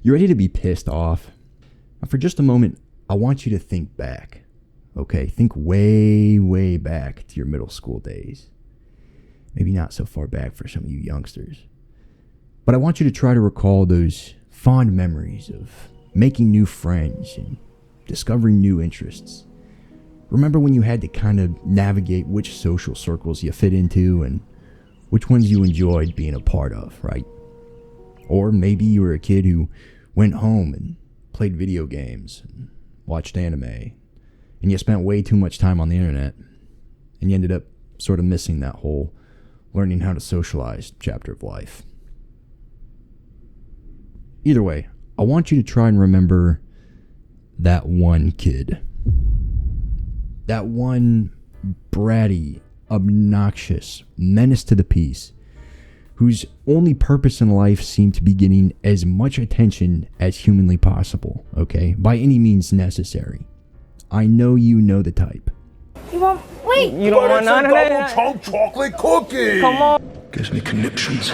You ready to be pissed off? Now for just a moment, I want you to think back. Okay, think way, way back to your middle school days. Maybe not so far back for some of you youngsters. But I want you to try to recall those fond memories of making new friends and discovering new interests. Remember when you had to kind of navigate which social circles you fit into and which ones you enjoyed being a part of, right? Or maybe you were a kid who went home and played video games and watched anime, and you spent way too much time on the internet, and you ended up sort of missing that whole learning how to socialize chapter of life. Either way, I want you to try and remember that one kid. That one bratty, obnoxious menace to the peace whose only purpose in life seemed to be getting as much attention as humanly possible, okay? By any means necessary. I know you know the type. You want, wait! You don't want none of that? Double chunk chocolate cookie! Come on. Gives me conniptions.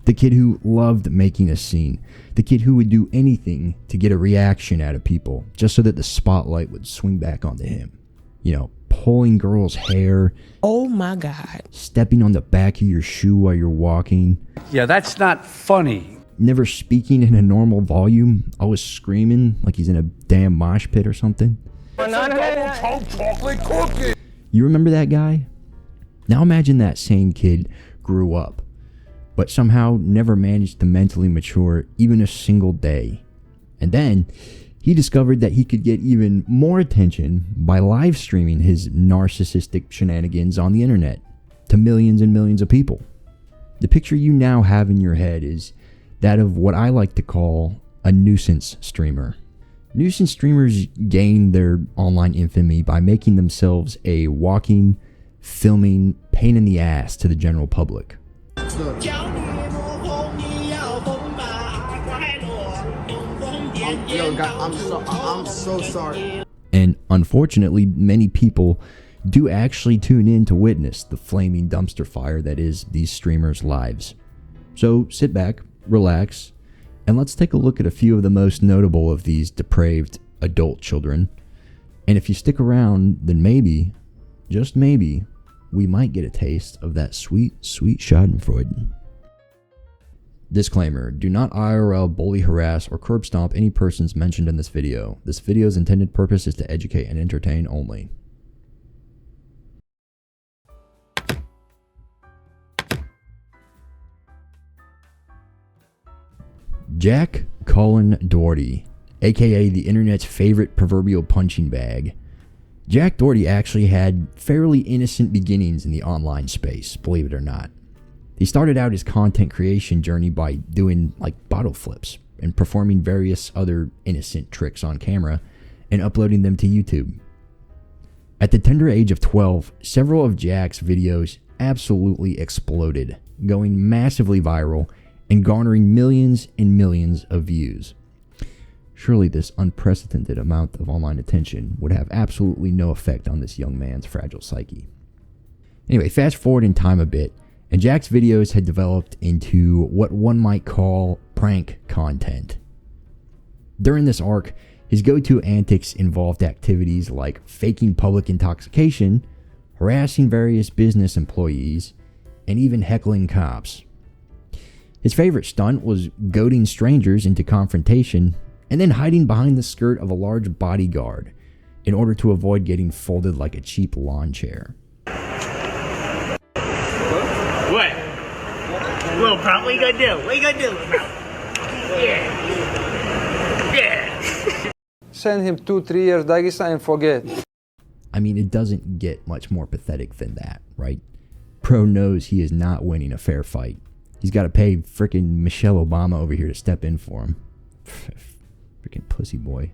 The kid who loved making a scene. The kid who would do anything to get a reaction out of people, just so that the spotlight would swing back onto him. You know, pulling girls' hair. Oh my God. Stepping on the back of your shoe while you're walking. Yeah, that's not funny. Never speaking in a normal volume. Always screaming like he's in a damn mosh pit or something. Double chunk chocolate cookie! You remember that guy? Now imagine that same kid grew up, but somehow never managed to mentally mature even a single day. And then he discovered that he could get even more attention by live streaming his narcissistic shenanigans on the internet to millions and millions of people. The picture you now have in your head is that of what I like to call a nuisance streamer. Nuisance streamers gain their online infamy by making themselves a walking, filming pain in the ass to the general public. Yo, God, I'm so sorry. And unfortunately, many people do actually tune in to witness the flaming dumpster fire that is these streamers' lives. So sit back, relax, and let's take a look at a few of the most notable of these depraved adult children. And if you stick around, then maybe, just maybe, we might get a taste of that sweet, sweet schadenfreude. Disclaimer, do not IRL, bully, harass, or curb stomp any persons mentioned in this video. This video's intended purpose is to educate and entertain only. Jack Colin Doherty, aka the internet's favorite proverbial punching bag. Jack Doherty actually had fairly innocent beginnings in the online space, believe it or not. He started out his content creation journey by doing like bottle flips and performing various other innocent tricks on camera and uploading them to YouTube. At the tender age of 12, several of Jack's videos absolutely exploded, going massively viral and garnering millions and millions of views. Surely this unprecedented amount of online attention would have absolutely no effect on this young man's fragile psyche. Anyway, fast forward in time a bit, and Jack's videos had developed into what one might call prank content. During this arc, his go-to antics involved activities like faking public intoxication, harassing various business employees, and even heckling cops. His favorite stunt was goading strangers into confrontation and then hiding behind the skirt of a large bodyguard in order to avoid getting folded like a cheap lawn chair. What? Little prop, what you gonna do? What you gonna do, little prop? Yeah. Yeah. Send him 2-3 years Dagestan and forget. I mean, it doesn't get much more pathetic than that, right? Pro knows he is not winning a fair fight. He's got to pay frickin' Michelle Obama over here to step in for him. Frickin' pussy boy.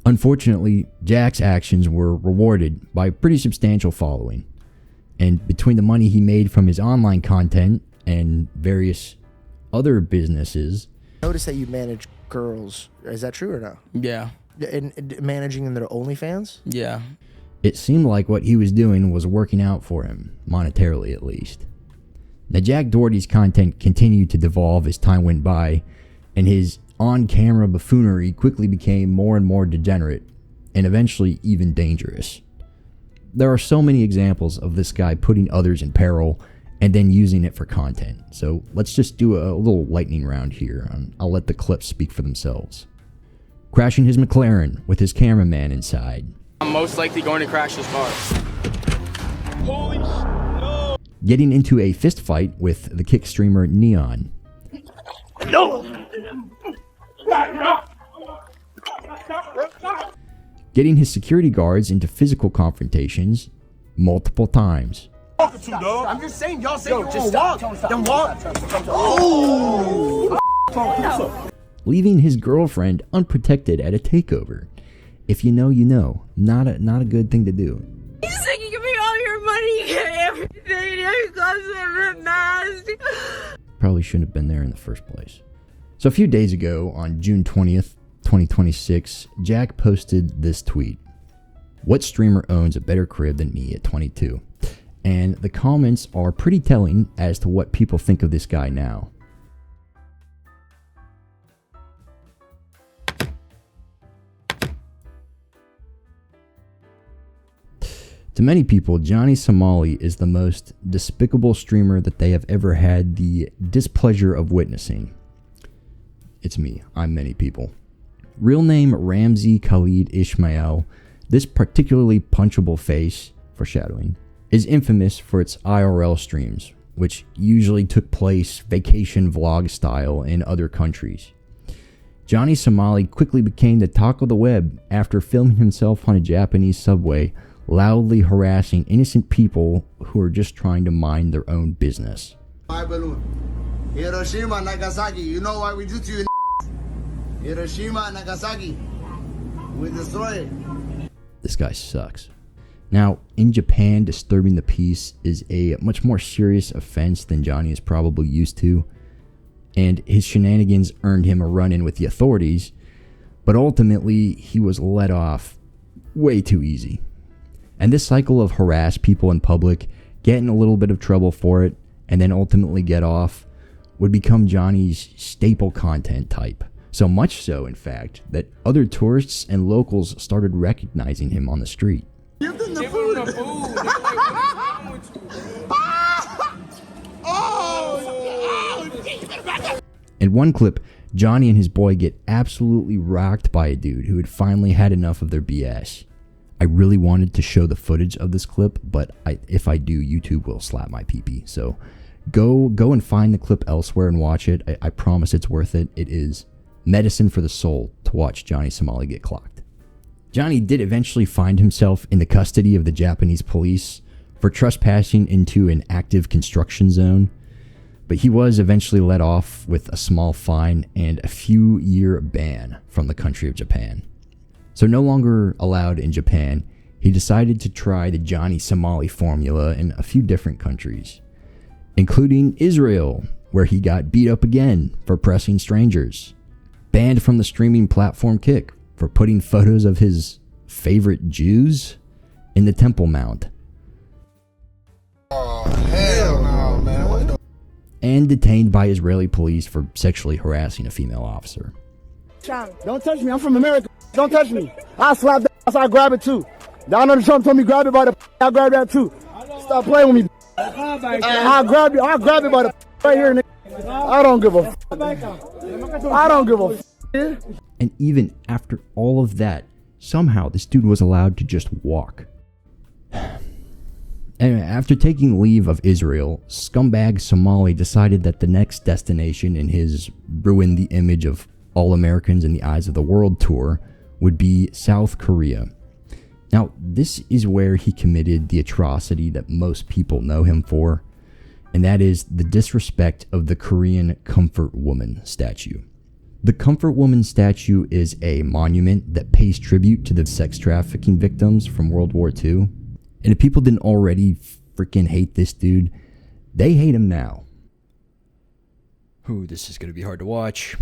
Unfortunately, Jack's actions were rewarded by a pretty substantial following. And between the money he made from his online content and various other businesses... Notice that you manage girls. Is that true or no? Yeah. And managing in their OnlyFans? Yeah. It seemed like what he was doing was working out for him, monetarily at least. Now, Jack Doherty's content continued to devolve as time went by, and his on-camera buffoonery quickly became more and more degenerate, and eventually even dangerous. There are so many examples of this guy putting others in peril and then using it for content. So let's just do a little lightning round here, and I'll let the clips speak for themselves. Crashing his McLaren with his cameraman inside. I'm most likely going to crash this car. Holy no! Getting into a fist fight with the kick streamer Neon. No! Getting his security guards into physical confrontations multiple times. I'm just saying, y'all say you just walk. Then walk. Oh! Leaving his girlfriend unprotected at a takeover. If you know, you know. Not a good thing to do. He's saying, give me all your money, get everything. Your gloves are mask. Probably shouldn't have been there in the first place. So a few days ago, on June 20th, 2026, Jack posted this tweet. What streamer owns a better crib than me at 22? And the comments are pretty telling as to what people think of this guy now. To many people, Johnny Somali is the most despicable streamer that they have ever had the displeasure of witnessing. It's me. I'm many people. Real name Ramzi Khalid Ismail, this particularly punchable face, foreshadowing, is infamous for its IRL streams, which usually took place vacation vlog style in other countries. Johnny Somali quickly became the talk of the web after filming himself on a Japanese subway, loudly harassing innocent people who are just trying to mind their own business. My balloon. Hiroshima, Nagasaki, you know what we do to you? Hiroshima, Nagasaki, we destroy it. This guy sucks. Now, in Japan, disturbing the peace is a much more serious offense than Johnny is probably used to, and his shenanigans earned him a run-in with the authorities, but ultimately he was let off way too easy. And this cycle of harass people in public, get in a little bit of trouble for it, and then ultimately get off, would become Johnny's staple content type. So much so, in fact, that other tourists and locals started recognizing him on the street. Give him the food. In one clip, Johnny and his boy get absolutely rocked by a dude who had finally had enough of their BS. I really wanted to show the footage of this clip, but if I do, YouTube will slap my pee-pee. So go and find the clip elsewhere and watch it. I promise it's worth it. It is medicine for the soul to watch Johnny Somali get clocked. Johnny did eventually find himself in the custody of the Japanese police for trespassing into an active construction zone, but he was eventually let off with a small fine and a few-year ban from the country of Japan. So no longer allowed in Japan, he decided to try the Johnny Somali formula in a few different countries, including Israel, where he got beat up again for pressing strangers, banned from the streaming platform Kick for putting photos of his favorite Jews in the Temple Mount, Hell no, man. What the? and detained by Israeli police for sexually harassing a female officer. Don't touch me. I'm from America. Don't touch me. I'll slap that ass. I'll grab it too. Donald Trump told me grab it by the. I'll grab that too. Stop playing with me. I'll grab you. I'll grab it by the right here, nigga. I don't give a. I don't give a. And even after all of that, somehow this dude was allowed to just walk. Anyway, after taking leave of Israel, scumbag Somali decided that the next destination in his ruin the image of all Americans in the eyes of the world tour would be South Korea. Now, this is where he committed the atrocity that most people know him for, and that is the disrespect of the Korean Comfort Woman statue. The Comfort Woman statue is a monument that pays tribute to the sex trafficking victims from World War II. And if people didn't already freaking hate this dude, they hate him now. Ooh, this is going to be hard to watch.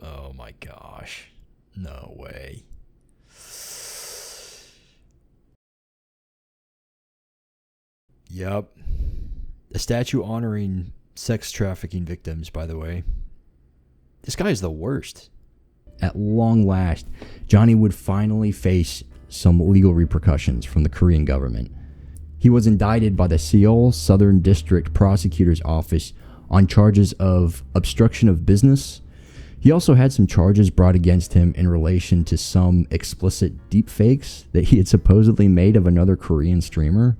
Oh my gosh. No way. Yup. A statue honoring sex trafficking victims, by the way. This guy is the worst. At long last, Johnny would finally face some legal repercussions from the Korean government. He was indicted by the Seoul Southern District Prosecutor's Office on charges of obstruction of business. He also had some charges brought against him in relation to some explicit deepfakes that he had supposedly made of another Korean streamer,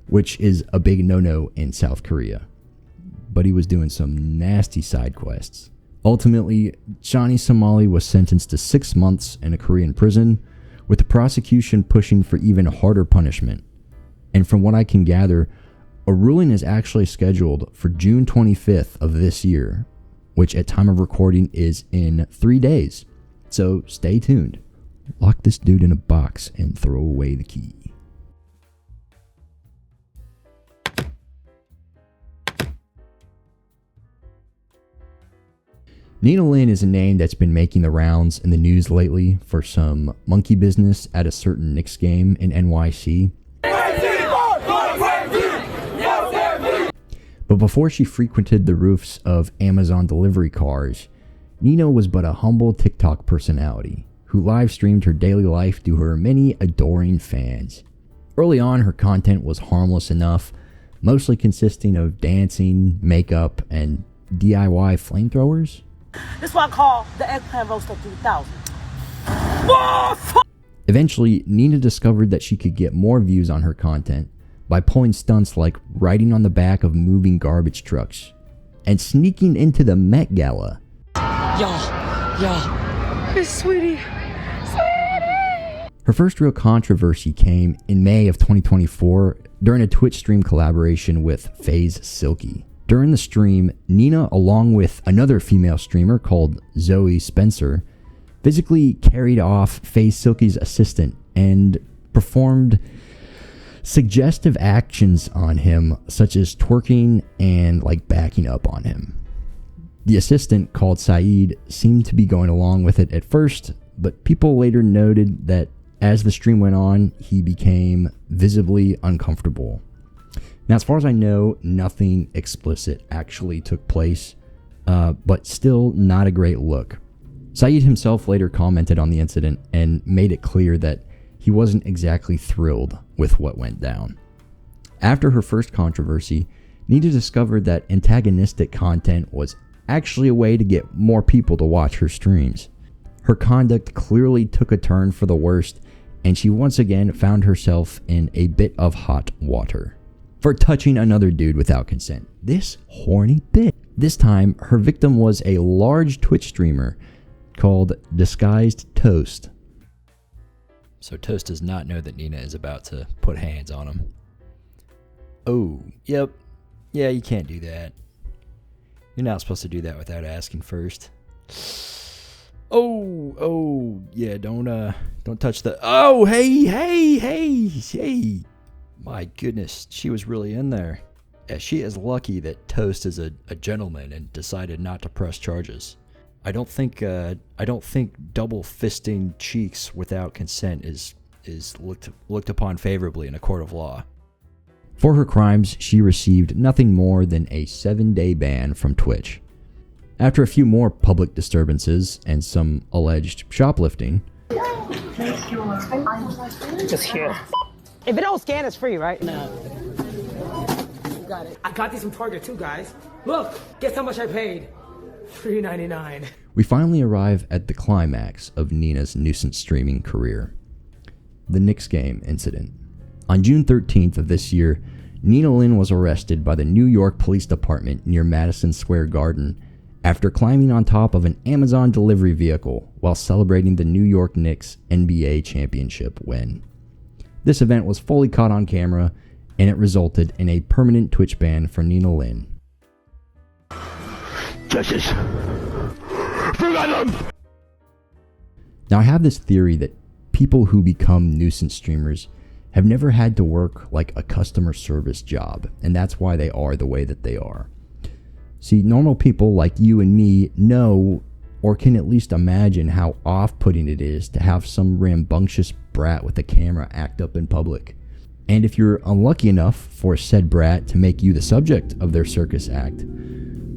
which is a big no-no in South Korea. But he was doing some nasty side quests. Ultimately, Johnny Somali was sentenced to 6 months in a Korean prison, with the prosecution pushing for even harder punishment. And from what I can gather, a ruling is actually scheduled for June 25th of this year, which at time of recording is in 3 days. So stay tuned. Lock this dude in a box and throw away the key. Nina Lynn is a name that's been making the rounds in the news lately for some monkey business at a certain Knicks game in NYC. But before she frequented the roofs of Amazon delivery cars, Nina was but a humble TikTok personality who live streamed her daily life to her many adoring fans. Early on, her content was harmless enough, mostly consisting of dancing, makeup, and DIY flamethrowers. This is what I call the eggplant roaster 3000. Eventually, Nina discovered that she could get more views on her content by pulling stunts like riding on the back of moving garbage trucks and sneaking into the Met Gala. Hey, sweetie. Her first real controversy came in May of 2024 during a Twitch stream collaboration with FaZe Silky. During the stream, Nina, along with another female streamer called Zoe Spencer, physically carried off FaZe Silky's assistant and performed suggestive actions on him, such as twerking and backing up on him. The assistant, called Saeed, seemed to be going along with it at first, but people later noted that as the stream went on, he became visibly uncomfortable. Now, as far as I know, nothing explicit actually took place, but still not a great look. Saeed himself later commented on the incident and made it clear that he wasn't exactly thrilled with what went down. After her first controversy, Nina discovered that antagonistic content was actually a way to get more people to watch her streams. Her conduct clearly took a turn for the worst, and she once again found herself in a bit of hot water for touching another dude without consent. This horny bitch. This time, her victim was a large Twitch streamer called Disguised Toast. So Toast does not know that Nina is about to put hands on him. Oh, yep. Yeah, you can't do that. You're not supposed to do that without asking first. Oh, yeah, don't touch the... Oh, hey. My goodness, she was really in there. Yeah, she is lucky that Toast is a gentleman and decided not to press charges. I don't think double fisting cheeks without consent is looked upon favorably in a court of law. For her crimes, she received nothing more than a 7-day ban from Twitch. After a few more public disturbances and some alleged shoplifting, Just here. If it don't scan, it's free, right? No. You got it. I got these from Target too, guys. Look, guess how much I paid? $3.99. we finally arrive at the climax of Nina's Nuisance streaming career. The Knicks game incident. On June 13th of this year, Nina Lynn was arrested by the New York Police Department near Madison Square Garden after climbing on top of an Amazon delivery vehicle while celebrating the New York Knicks NBA championship win. This event was fully caught on camera, and it resulted in a permanent Twitch ban for Nina Lynn. Justice. Forgot them! Now, I have this theory that people who become nuisance streamers have never had to work like a customer service job, and that's why they are the way that they are. See, normal people like you and me know or can at least imagine how off-putting it is to have some rambunctious brat with a camera act up in public. And if you're unlucky enough for said brat to make you the subject of their circus act,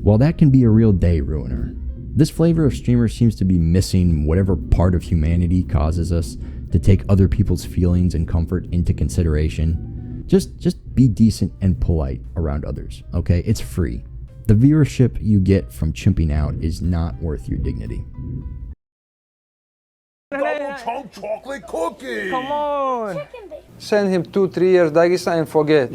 well, that can be a real day ruiner. This flavor of streamer seems to be missing whatever part of humanity causes us to take other people's feelings and comfort into consideration. Just be decent and polite around others, okay? It's free. The viewership you get from chimping out is not worth your dignity. Double chunk chocolate cookie. Come on. Send him 2-3 years Dagestan and forget.